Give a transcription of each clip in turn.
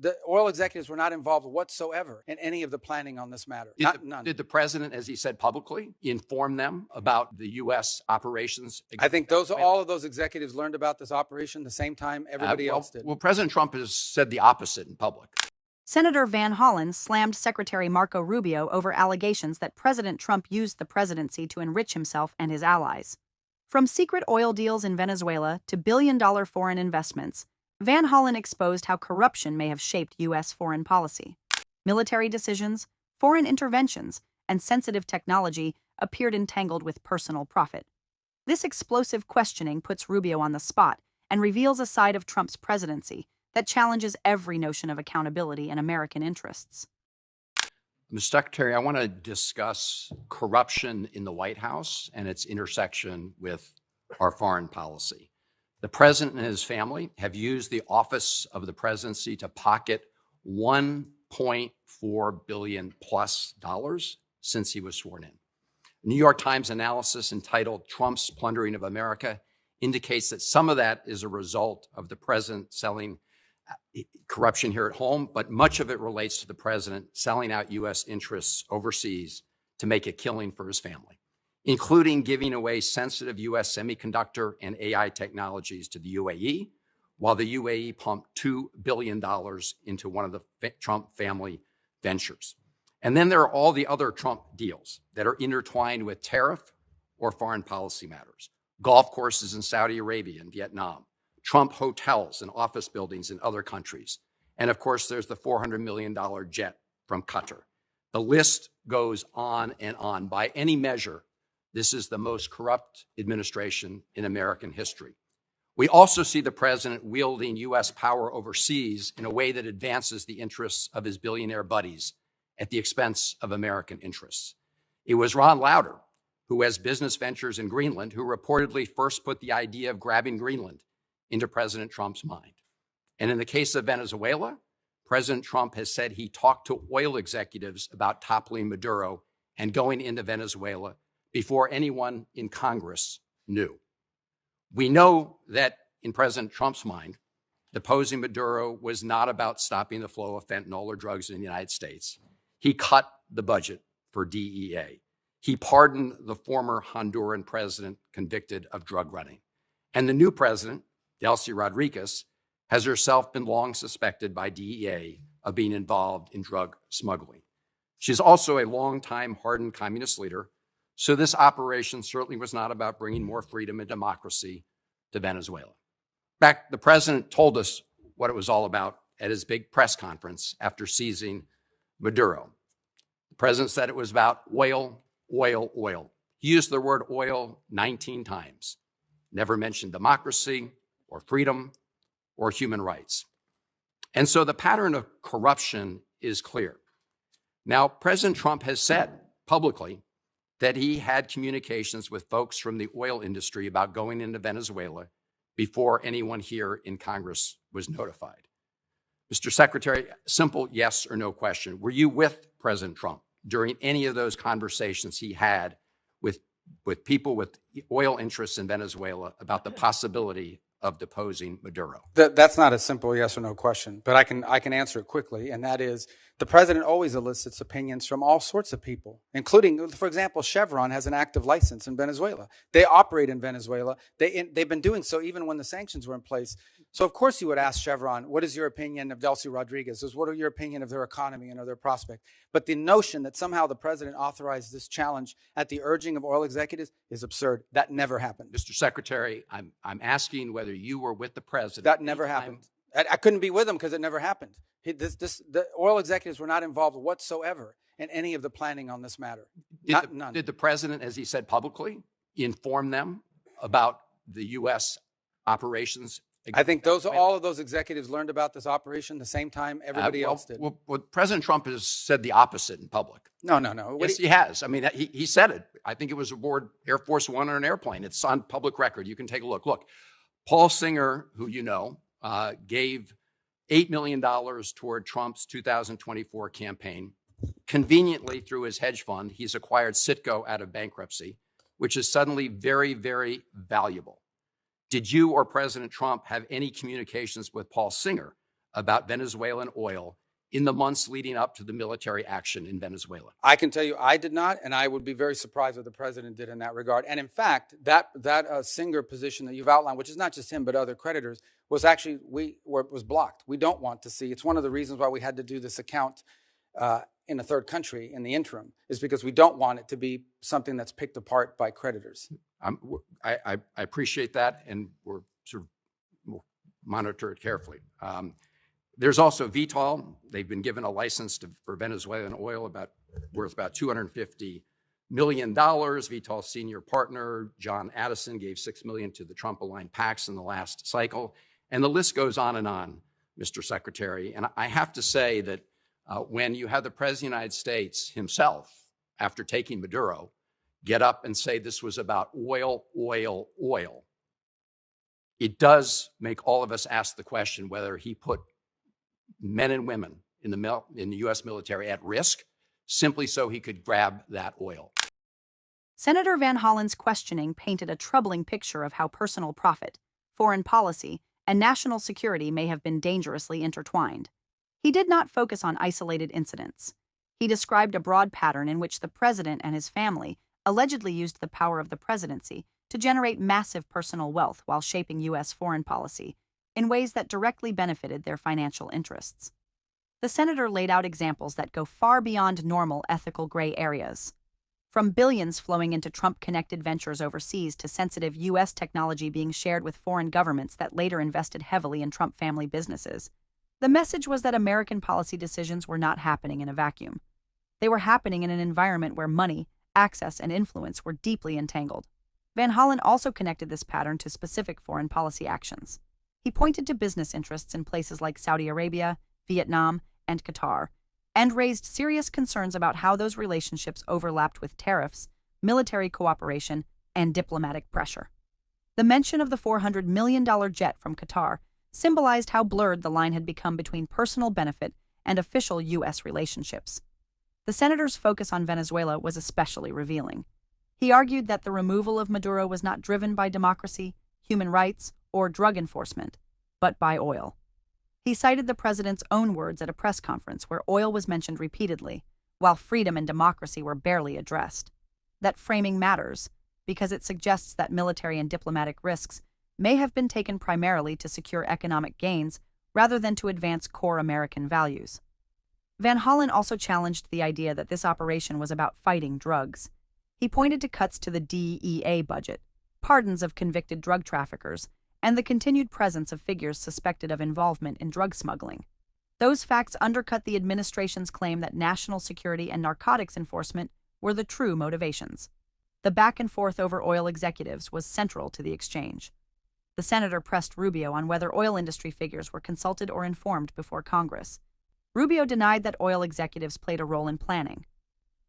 The oil executives were not involved whatsoever in any of the planning on this matter. None. Did the president, as he said publicly, inform them about the U.S. operations? I think all of those executives learned about this operation the same time everybody else did. Well, President Trump has said the opposite in public. Senator Van Hollen slammed Secretary Marco Rubio over allegations that President Trump used the presidency to enrich himself and his allies. From secret oil deals in Venezuela to billion-dollar foreign investments, Van Hollen exposed how corruption may have shaped U.S. foreign policy. Military decisions, foreign interventions, and sensitive technology appeared entangled with personal profit. This explosive questioning puts Rubio on the spot and reveals a side of Trump's presidency that challenges every notion of accountability in American interests. Mr. Secretary, I want to discuss corruption in the White House and its intersection with our foreign policy. The president and his family have used the office of the presidency to pocket $1.4 billion plus since he was sworn in. New York Times analysis entitled "Trump's Plundering of America" indicates that some of that is a result of the president selling corruption here at home, but much of it relates to the president selling out U.S. interests overseas to make a killing for his family, including giving away sensitive U.S. semiconductor and AI technologies to the UAE, while the UAE pumped $2 billion into one of the Trump family ventures. And then there are all the other Trump deals that are intertwined with tariff or foreign policy matters. Golf courses in Saudi Arabia and Vietnam, Trump hotels and office buildings in other countries. And of course, there's the $400 million jet from Qatar. The list goes on and on. By any measure, this is the most corrupt administration in American history. We also see the president wielding U.S. power overseas in a way that advances the interests of his billionaire buddies at the expense of American interests. It was Ron Lauder, who has business ventures in Greenland, who reportedly first put the idea of grabbing Greenland into President Trump's mind. And in the case of Venezuela, President Trump has said he talked to oil executives about toppling Maduro and going into Venezuela before anyone in Congress knew. We know that in President Trump's mind, deposing Maduro was not about stopping the flow of fentanyl or drugs in the United States. He cut the budget for DEA. He pardoned the former Honduran president convicted of drug running. And the new president, Delcy Rodriguez, has herself been long suspected by DEA of being involved in drug smuggling. She's also a longtime hardened communist leader, so this operation certainly was not about bringing more freedom and democracy to Venezuela. In fact, the president told us what it was all about at his big press conference after seizing Maduro. The president said it was about oil, oil, oil. He used the word oil 19 times, never mentioned democracy or freedom or human rights. And so the pattern of corruption is clear. Now, President Trump has said publicly that he had communications with folks from the oil industry about going into Venezuela before anyone here in Congress was notified. Mr. Secretary, simple yes or no question. Were you with President Trump during any of those conversations he had with people with oil interests in Venezuela about the possibility of deposing Maduro? That's not a simple yes or no question, but I can answer it quickly, and that is the president always elicits opinions from all sorts of people, including, for example, Chevron has an active license in Venezuela. They operate in Venezuela. They've been doing so even when the sanctions were in place. So of course you would ask Chevron, what is your opinion of Delcy Rodriguez? What are your opinion of their economy and of their prospect? But the notion that somehow the president authorized this challenge at the urging of oil executives is absurd. That never happened. Mr. Secretary, I'm asking whether you were with the president. That never happened. I couldn't be with him because it never happened. The oil executives were not involved whatsoever in any of the planning on this matter. None. Did the president, as he said publicly, inform them about the U.S. operations? I think all of those executives learned about this operation the same time everybody else did. Well, President Trump has said the opposite in public. No. Yes, he has. I mean, he said it. I think it was aboard Air Force One on an airplane. It's on public record. You can take a look. Look, Paul Singer, who you know, gave $8 million toward Trump's 2024 campaign. Conveniently, through his hedge fund, he's acquired Citgo out of bankruptcy, which is suddenly very, very valuable. Did you or President Trump have any communications with Paul Singer about Venezuelan oil in the months leading up to the military action in Venezuela? I can tell you I did not, and I would be very surprised what the president did in that regard. And in fact, that Singer position that you've outlined, which is not just him but other creditors, was actually was blocked. We don't want to see. It's one of the reasons why we had to do this account in a third country in the interim, is because we don't want it to be something that's picked apart by creditors. I appreciate that, and we'll monitor it carefully. There's also Vitol. They've been given a license for Venezuelan oil worth about $250 million. Vitol's senior partner, John Addison, gave $6 million to the Trump-aligned PACs in the last cycle. And the list goes on, Mr. Secretary. And I have to say that when you have the President of the United States himself, after taking Maduro, get up and say this was about oil, oil, oil, it does make all of us ask the question whether he put men and women in the U.S. military at risk simply so he could grab that oil. Senator Van Hollen's questioning painted a troubling picture of how personal profit, foreign policy, and national security may have been dangerously intertwined. He did not focus on isolated incidents. He described a broad pattern in which the president and his family allegedly used the power of the presidency to generate massive personal wealth while shaping U.S. foreign policy in ways that directly benefited their financial interests. The senator laid out examples that go far beyond normal ethical gray areas. From billions flowing into Trump-connected ventures overseas to sensitive U.S. technology being shared with foreign governments that later invested heavily in Trump family businesses, the message was that American policy decisions were not happening in a vacuum. They were happening in an environment where money, access, and influence were deeply entangled. Van Hollen also connected this pattern to specific foreign policy actions. He pointed to business interests in places like Saudi Arabia, Vietnam, and Qatar, and raised serious concerns about how those relationships overlapped with tariffs, military cooperation, and diplomatic pressure. The mention of the $400 million jet from Qatar symbolized how blurred the line had become between personal benefit and official U.S. relationships. The senator's focus on Venezuela was especially revealing. He argued that the removal of Maduro was not driven by democracy, human rights, or drug enforcement, but by oil. He cited the president's own words at a press conference where oil was mentioned repeatedly, while freedom and democracy were barely addressed. That framing matters because it suggests that military and diplomatic risks may have been taken primarily to secure economic gains rather than to advance core American values. Van Hollen also challenged the idea that this operation was about fighting drugs. He pointed to cuts to the DEA budget, pardons of convicted drug traffickers, and the continued presence of figures suspected of involvement in drug smuggling. Those facts undercut the administration's claim that national security and narcotics enforcement were the true motivations. The back and forth over oil executives was central to the exchange. The senator pressed Rubio on whether oil industry figures were consulted or informed before Congress. Rubio denied that oil executives played a role in planning.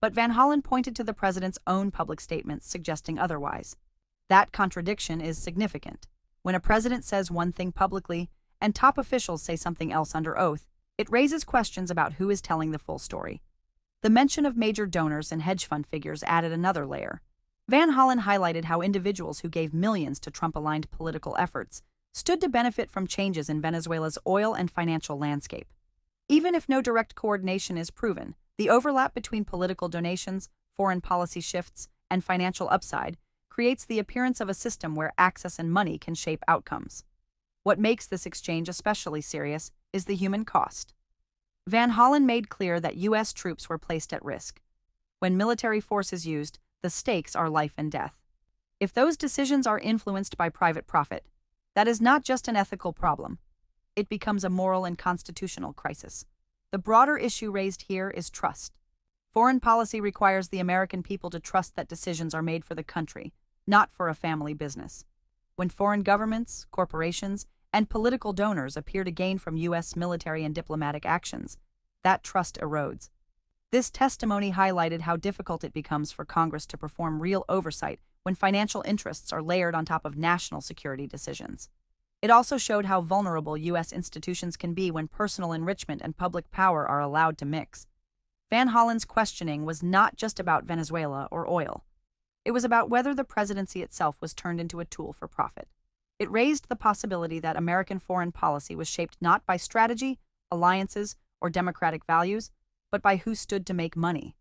But Van Hollen pointed to the president's own public statements suggesting otherwise. That contradiction is significant. When a president says one thing publicly and top officials say something else under oath, it raises questions about who is telling the full story. The mention of major donors and hedge fund figures added another layer. Van Hollen highlighted how individuals who gave millions to Trump-aligned political efforts stood to benefit from changes in Venezuela's oil and financial landscape. Even if no direct coordination is proven, the overlap between political donations, foreign policy shifts, and financial upside creates the appearance of a system where access and money can shape outcomes. What makes this exchange especially serious is the human cost. Van Hollen made clear that U.S. troops were placed at risk. When military force is used, the stakes are life and death. If those decisions are influenced by private profit, that is not just an ethical problem. It becomes a moral and constitutional crisis. The broader issue raised here is trust. Foreign policy requires the American people to trust that decisions are made for the country, not for a family business. When foreign governments, corporations, and political donors appear to gain from U.S. military and diplomatic actions, that trust erodes. This testimony highlighted how difficult it becomes for Congress to perform real oversight when financial interests are layered on top of national security decisions. It also showed how vulnerable U.S. institutions can be when personal enrichment and public power are allowed to mix. Van Hollen's questioning was not just about Venezuela or oil. It was about whether the presidency itself was turned into a tool for profit. It raised the possibility that American foreign policy was shaped not by strategy, alliances, or democratic values, but by who stood to make money.